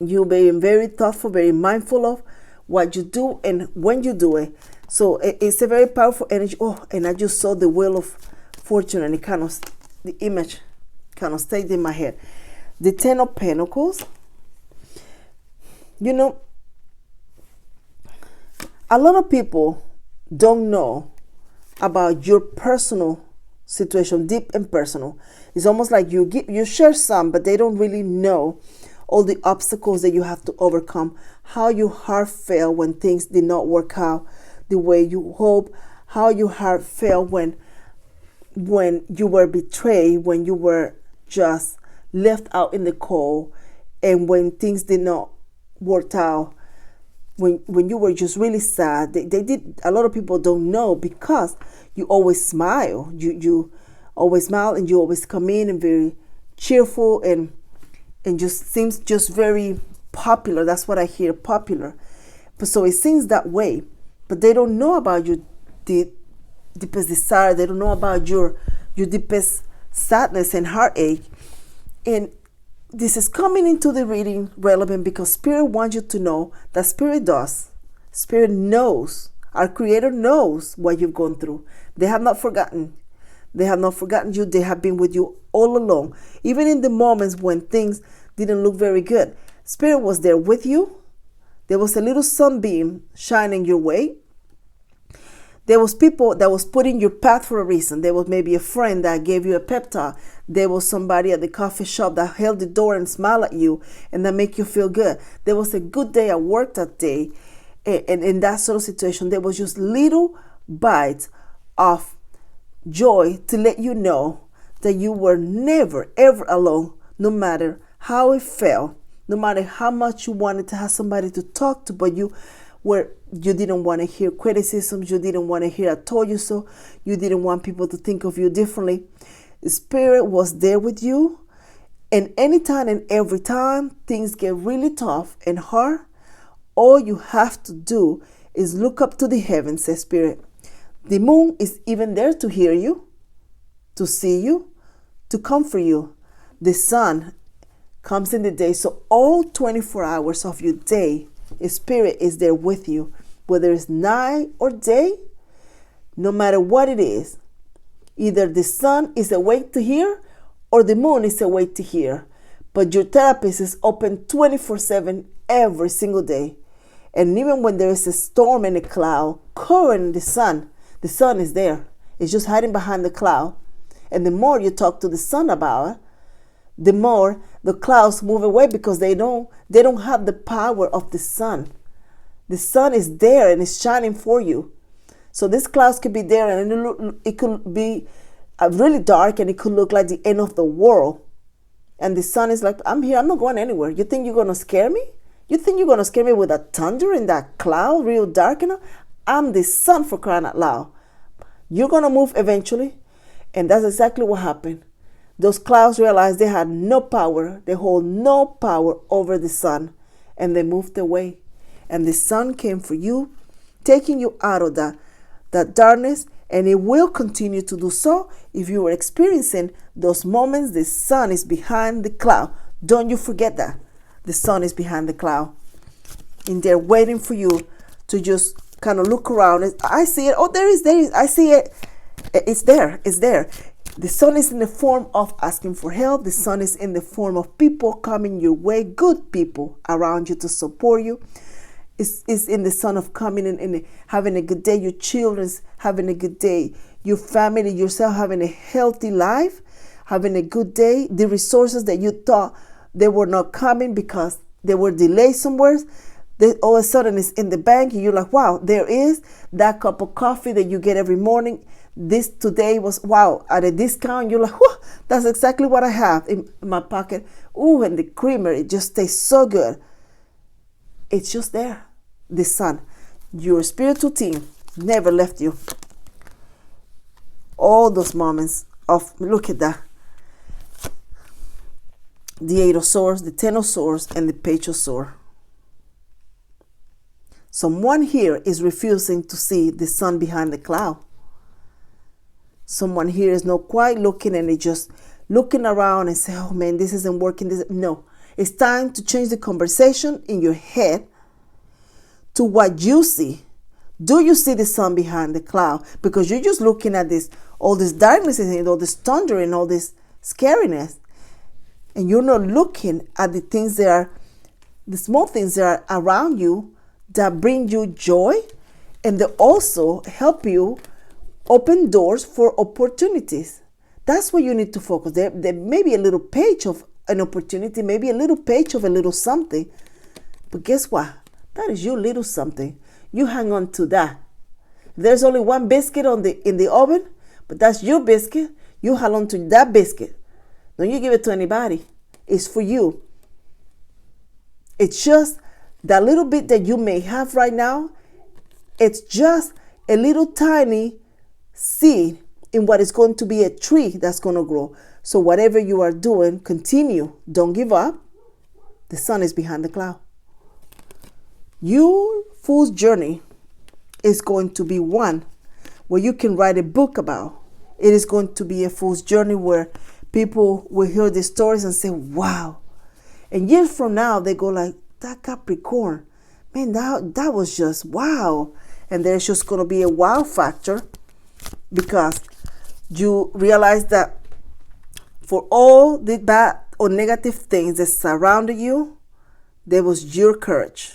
you being very thoughtful, very mindful of what you do and when you do it. So it's a very powerful energy. Oh, and I just saw the Wheel of Fortune, and the image kind of stayed in my head. The Ten of Pentacles. You know, a lot of people don't know about your personal situation, deep and personal. It's almost like you share some, but they don't really know all the obstacles that you have to overcome, how your heart felt when things did not work out the way you hope, how your heart felt when you were betrayed, when you were just left out in the cold, and when things did not work out, when you were just really sad. They did. A lot of people don't know because you always smile. You always smile, and you always come in and very cheerful and just seems just very popular. That's what I hear, popular. But so it seems that way. But they don't know about your deepest desire. They don't know about your deepest sadness and heartache. And this is coming into the reading relevant because Spirit wants you to know that Spirit does. Spirit knows. Our Creator knows what you've gone through. They have not forgotten. They have not forgotten you. They have been with you all along. Even in the moments when things didn't look very good, Spirit was there with you. There was a little sunbeam shining your way. There was people that was put in your path for a reason. There was maybe a friend that gave you a pep talk. There was somebody at the coffee shop that held the door and smiled at you and that make you feel good. There was a good day at work that day. And in that sort of situation, there was just little bites of joy to let you know that you were never, ever alone, no matter how it felt, no matter how much you wanted to have somebody to talk to, but you didn't want to hear criticisms, you didn't want to hear I told you so, you didn't want people to think of you differently. The Spirit was there with you, and anytime and every time things get really tough and hard, all you have to do is look up to the heavens, says Spirit. The moon is even there to hear you, to see you, to comfort you. The sun comes in the day, so all 24 hours of your day, Spirit is there with you, whether it's night or day, no matter what it is. Either the sun is awake to hear or the moon is awake to hear. But your therapist is open 24/7 every single day. And even when there is a storm and a cloud covering the sun is there. It's just hiding behind the cloud. And the more you talk to the sun about it, the more the clouds move away because they don't have the power of the sun. The sun is there and it's shining for you. So these clouds could be there and it could be really dark and it could look like the end of the world. And the sun is like, I'm here, I'm not going anywhere. You think you're going to scare me? You think you're going to scare me with that thunder and that cloud real dark enough? I'm the sun, for crying out loud. You're going to move eventually. And that's exactly what happened. Those clouds realized they had no power. They hold no power over the sun. And they moved away. And the sun came for you, taking you out of that darkness. And it will continue to do so if you are experiencing those moments. The sun is behind the cloud. Don't you forget that. The sun is behind the cloud. And they're waiting for you to just kind of look around. I see it. Oh, there is. I see it. It's there. It's there. The sun is in the form of asking for help. The sun is in the form of people coming your way, good people around you to support you. It's in the sun of coming and having a good day, your children's having a good day, your family, yourself having a healthy life, having a good day. The resources that you thought they were not coming because they were delayed somewhere, Then all of a sudden it's in the bank and you're like, wow, there is that cup of coffee that you get every morning. This today was, wow, at a discount. You're like, whew, that's exactly what I have in my pocket. Ooh, and the creamer, it just tastes so good. It's just there. The sun, your spiritual team never left you. All those moments of, look at that. The 8 of Swords, the 10 of Swords, and the Page of Swords. Someone here is refusing to see the sun behind the cloud. Someone here is not quite looking and they just looking around and say, oh man, this isn't working. No, it's time to change the conversation in your head to what you see. Do you see the sun behind the cloud? Because you're just looking at this, all this darkness and all this thunder and all this scariness. And you're not looking at the things that are, the small things that are around you that bring you joy, and they also help you open doors for opportunities. That's where you need to focus. There may be a little page of an opportunity, maybe a little page of a little something. But guess what? That is your little something. You hang on to that. There's only one biscuit in the oven, but that's your biscuit. You hang on to that biscuit. Don't you give it to anybody. It's for you. It's just that little bit that you may have right now. It's just a little tiny seed in what is going to be a tree that's going to grow. So whatever you are doing, continue. Don't give up. The sun is behind the cloud. Your fool's journey is going to be one where you can write a book about. It is going to be a fool's journey where people will hear the stories and say, wow. And years from now, they go like, that Capricorn, man, that was just wow. And there's just going to be a wow factor because you realize that for all the bad or negative things that surrounded you, there was your courage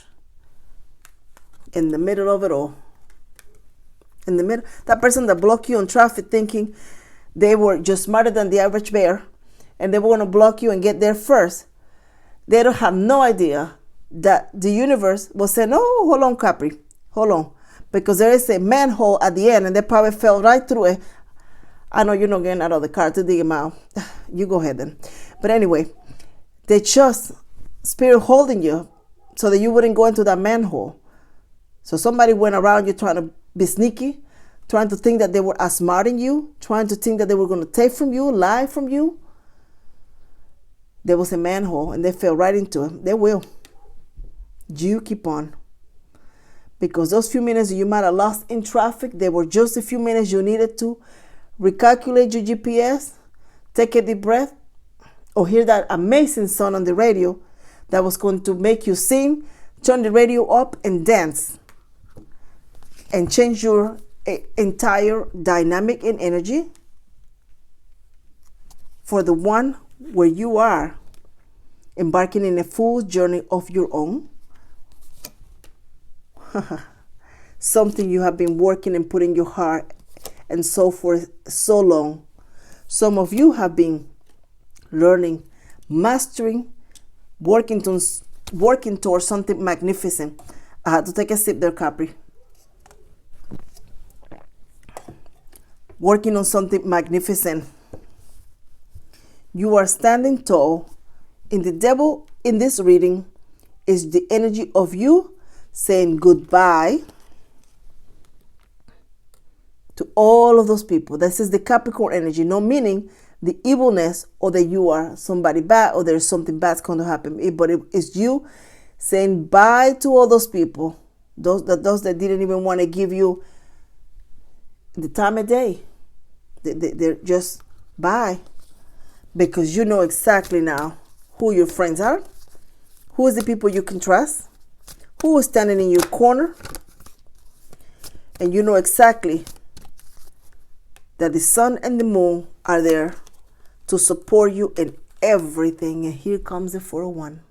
in the middle of it all. In the middle, that person that blocked you on traffic thinking they were just smarter than the average bear and they were going to block you and get there first. They don't have no idea that the universe was saying, oh, hold on, Capri, hold on. Because there is a manhole at the end and they probably fell right through it. I know you're not getting out of the car to dig him out. You go ahead then. But anyway, they just spirit holding you so that you wouldn't go into that manhole. So somebody went around you trying to be sneaky, trying to think that they were outsmarting you, trying to think that they were going to take from you, lie from you. There was a manhole and they fell right into it. They will. You keep on. Because those few minutes you might have lost in traffic, they were just a few minutes you needed to recalculate your GPS, take a deep breath, or hear that amazing song on the radio that was going to make you sing, turn the radio up and dance and change your entire dynamic and energy for the one where you are embarking in a full journey of your own. Something you have been working and putting your heart and soul for so long. Some of you have been learning, mastering, working towards something magnificent. I had to take a sip there, Capri. Working on something magnificent. You are standing tall. In the devil in this reading is the energy of you saying goodbye to all of those people. This is the Capricorn energy, no meaning the evilness or that you are somebody bad or there's something bad's going to happen. But it's you saying bye to all those people, those that didn't even want to give you the time of day. They're just bye, because you know exactly now who your friends are, who is the people you can trust, who is standing in your corner, and you know exactly that the sun and the moon are there to support you in everything. And here comes the 401.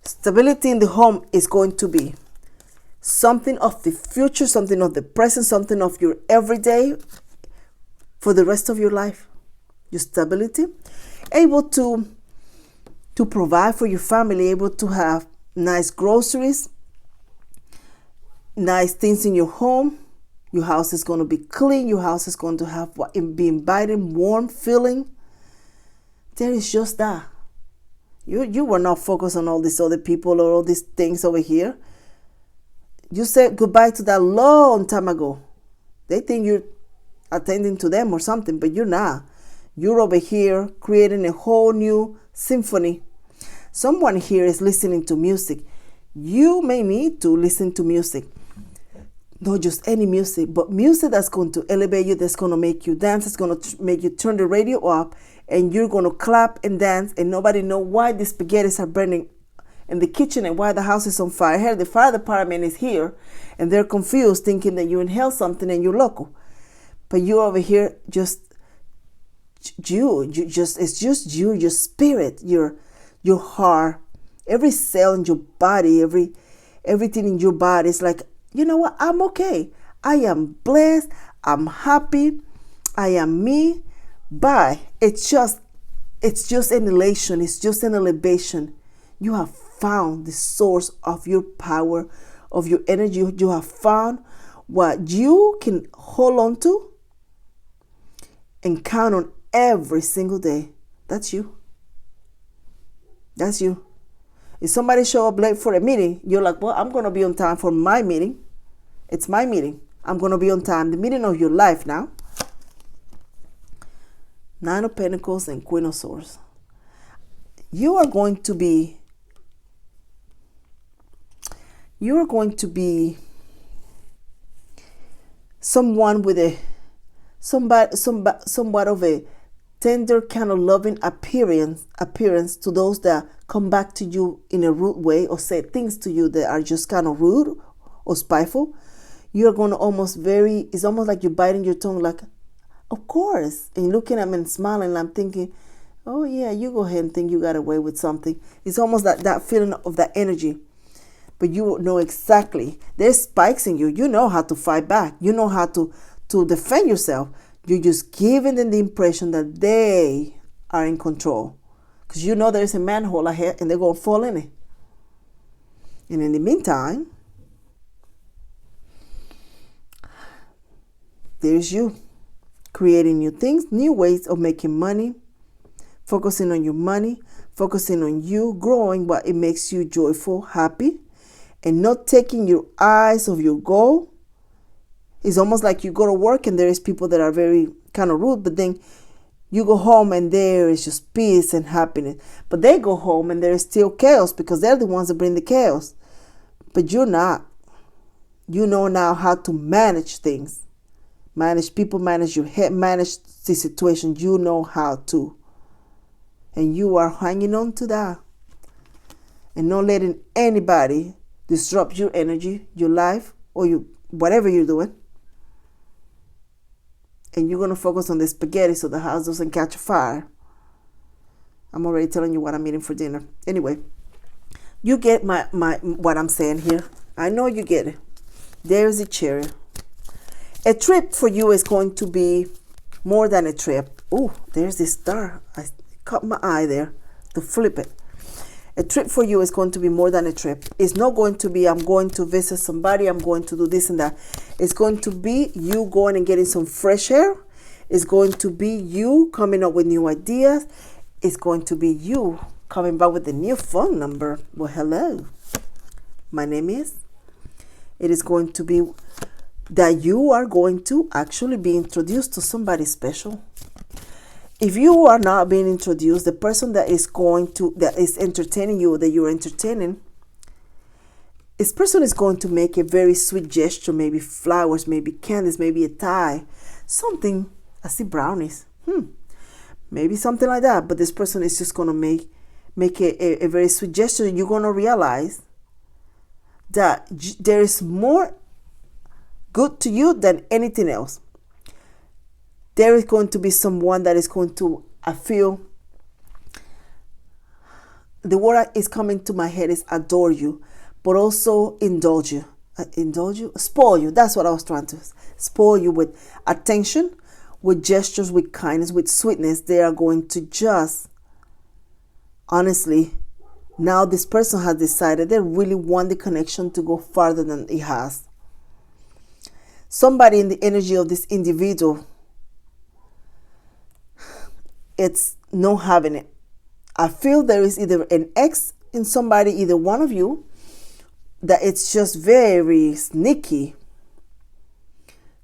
Stability in the home is going to be something of the future, something of the present, something of your everyday for the rest of your life. Your stability, able to provide for your family, able to have nice groceries, nice things in your home. Your house is going to be clean. Your house is going to have be inviting, warm feeling. There is just that. You were not focused on all these other people or all these things over here. You said goodbye to that long time ago. They think you're attending to them or something, but you're not. You're over here creating a whole new symphony. Someone here is listening to music. You may need to listen to music. Not just any music, but music that's going to elevate you, that's going to make you dance, it's going to make you turn the radio up, and you're going to clap and dance, and nobody know why the spaghettis are burning in the kitchen and why the house is on fire. Here, the fire department is here, and they're confused, thinking that you inhaled something and you're local. But you're over here it's just you, your spirit, your heart, every cell in your body, everything in your body is like, you know what? I'm okay. I am blessed. I'm happy. I am me. But it's just an elation. It's just an elevation. You have found the source of your power, of your energy. You have found what you can hold on to and count on every single day. That's you. That's you. If somebody show up late for a meeting, you're like, well, I'm going to be on time for my meeting. It's my meeting. I'm going to be on time. The meeting of your life now. Nine of Pentacles and Queen of Swords. You are going to be someone with somewhat of a tender kind of loving appearance to those that come back to you in a rude way or say things to you that are just kind of rude or spiteful. You're going to it's almost like you're biting your tongue like, of course, and looking at them and smiling, and I'm thinking, oh yeah, you go ahead and think you got away with something. It's almost that feeling of that energy. But you know exactly, there's spikes in you. You know how to fight back. You know how to defend yourself. You're just giving them the impression that they are in control. Because you know there's a manhole ahead and they're going to fall in it. And in the meantime, there's you creating new things, new ways of making money, focusing on your money, focusing on you, growing what it makes you joyful, happy, and not taking your eyes off your goal. It's almost like you go to work and there is people that are very kind of rude, but then you go home and there is just peace and happiness. But they go home and there is still chaos because they're the ones that bring the chaos. But you're not. You know now how to manage things. Manage people, manage your head, manage the situation. You know how to. And you are hanging on to that. And not letting anybody disrupt your energy, your life, or whatever you're doing. And you're going to focus on the spaghetti so the house doesn't catch fire. I'm already telling you what I'm eating for dinner. Anyway, you get my what I'm saying here. I know you get it. There's a cherry. A trip for you is going to be more than a trip. Oh, there's this star. I caught my eye there to flip it. A trip for you is going to be more than a trip. It's not going to be, I'm going to visit somebody, I'm going to do this and that. It's going to be you going and getting some fresh air. It's going to be you coming up with new ideas. It's going to be you coming back with a new phone number. Well, hello. My name is. It is going to be that you are going to actually be introduced to somebody special. If you are not being introduced, the person that is entertaining you, that you're entertaining, this person is going to make a very sweet gesture, maybe flowers, maybe candies, maybe a tie, something. I see brownies. Maybe something like that. But this person is just going to make a very sweet gesture, and you're going to realize that there is more good to you than anything else. There is going to be someone that is going to, I feel, the word is coming to my head is adore you, but also indulge you. Spoil you. That's what I was trying to spoil you with attention, with gestures, with kindness, with sweetness. They are going to just honestly Now this person has decided they really want the connection to go farther than it has. Somebody in the energy of this individual, it's not having it. I feel there is either an ex in somebody, either one of you, that it's just very sneaky.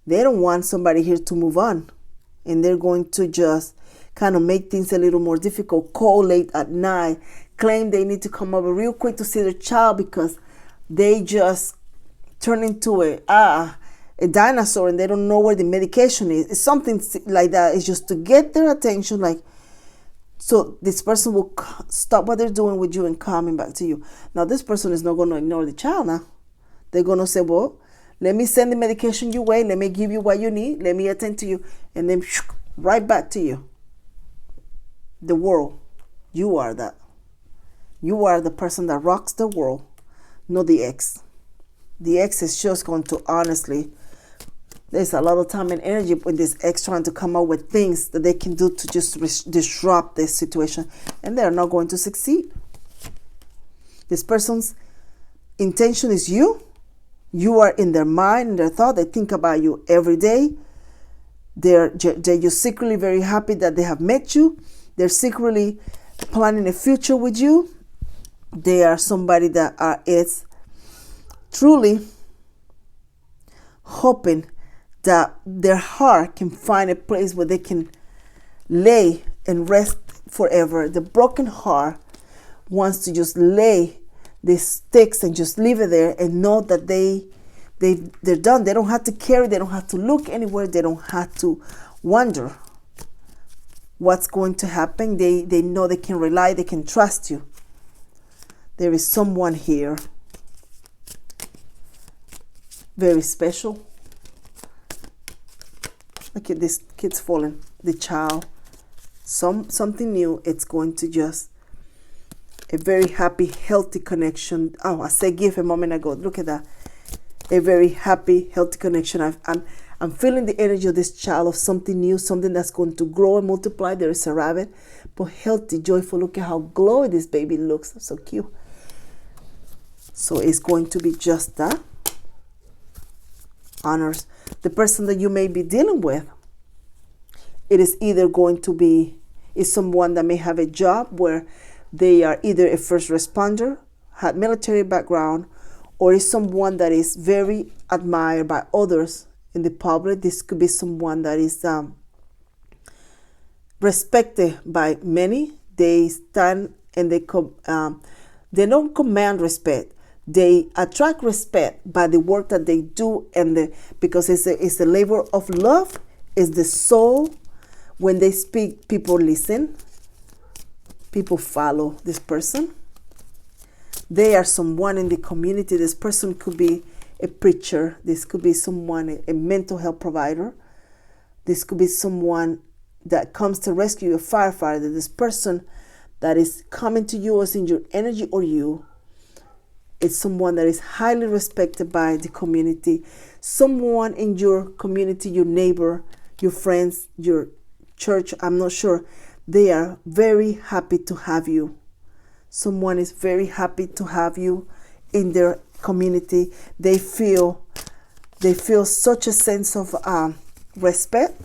They don't want somebody here to move on. And they're going to just kind of make things a little more difficult. Call late at night. Claim they need to come over real quick to see their child because they just turn into a dinosaur and they don't know where the medication is. It's something like that. It's just to get their attention, like, so this person will stop what they're doing with you and coming back to you. Now, this person is not going to ignore the child now. They're going to say, well, let me send the medication your way. Let me give you what you need. Let me attend to you. And then right back to you. The world. You are that. You are the person that rocks the world, not the ex. The ex is just going to, honestly, there's a lot of time and energy with this ex trying to come up with things that they can do to just disrupt this situation. And they're not going to succeed. This person's intention is you. You are in their mind, in their thought. They think about you every day. They're just secretly very happy that they have met you. They're secretly planning a future with you. They are somebody that is truly hoping that their heart can find a place where they can lay and rest forever. The broken heart wants to just lay the sticks and just leave it there and know that they're done. They don't have to carry. They don't have to look anywhere. They don't have to wonder what's going to happen. They know they can rely. They can trust you. There is someone here very special. Look at this kid's falling. The child. Something new. It's going to just a very happy, healthy connection. Oh, I said give a moment ago. Look at that. A very happy, healthy connection. I'm feeling the energy of this child, of something new, something that's going to grow and multiply. There is a rabbit, but healthy, joyful. Look at how glowy this baby looks. So cute. So it's going to be just that. Honors the person that you may be dealing with. It is either going to be someone that may have a job where they are either a first responder, had military background, or is someone that is very admired by others in the public. This could be someone that is respected by many. They stand and they don't command respect. They attract respect by the work that they do, and because it's a labor of love. It's the soul. When they speak, people listen. People follow this person. They are someone in the community. This person could be a preacher. This could be someone, a mental health provider. This could be someone that comes to rescue a firefighter. This person that is coming to you as in your energy or you. It's someone that is highly respected by the community. Someone in your community, your neighbor, your friends, your church, I'm not sure. They are very happy to have you. Someone is very happy to have you in their community. They feel such a sense of respect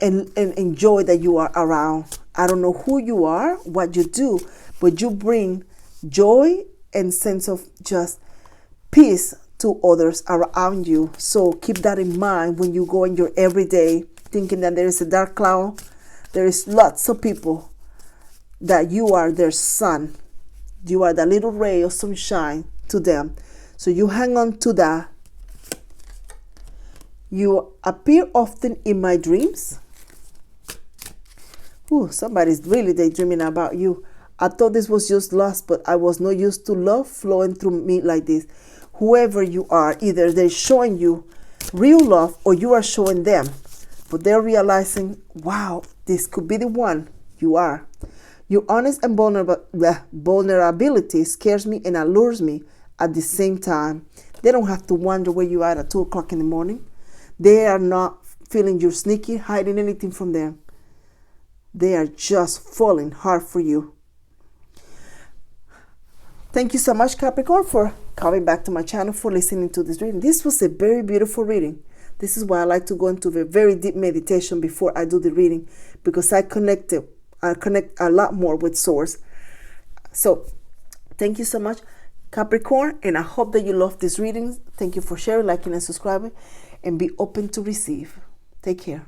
and joy that you are around. I don't know who you are, what you do, but you bring joy and sense of just peace to others around you. So keep that in mind when you go in your everyday thinking that there is a dark cloud. There is lots of people that you are their sun. You are the little ray of sunshine to them. So you hang on to that. You appear often in my dreams. Ooh, somebody's really daydreaming about you. I thought this was just lust, but I was not used to love flowing through me like this. Whoever you are, either they're showing you real love or you are showing them. But they're realizing, wow, this could be the one you are. Your honest and vulnerability scares me and allures me at the same time. They don't have to wonder where you are at 2 o'clock in the morning. They are not feeling you're sneaky, hiding anything from them. They are just falling hard for you. Thank you so much, Capricorn, for coming back to my channel, for listening to this reading. This was a very beautiful reading. This is why I like to go into a very deep meditation before I do the reading, because I connect a lot more with Source. So thank you so much, Capricorn, and I hope that you love this reading. Thank you for sharing, liking, and subscribing, and be open to receive. Take care.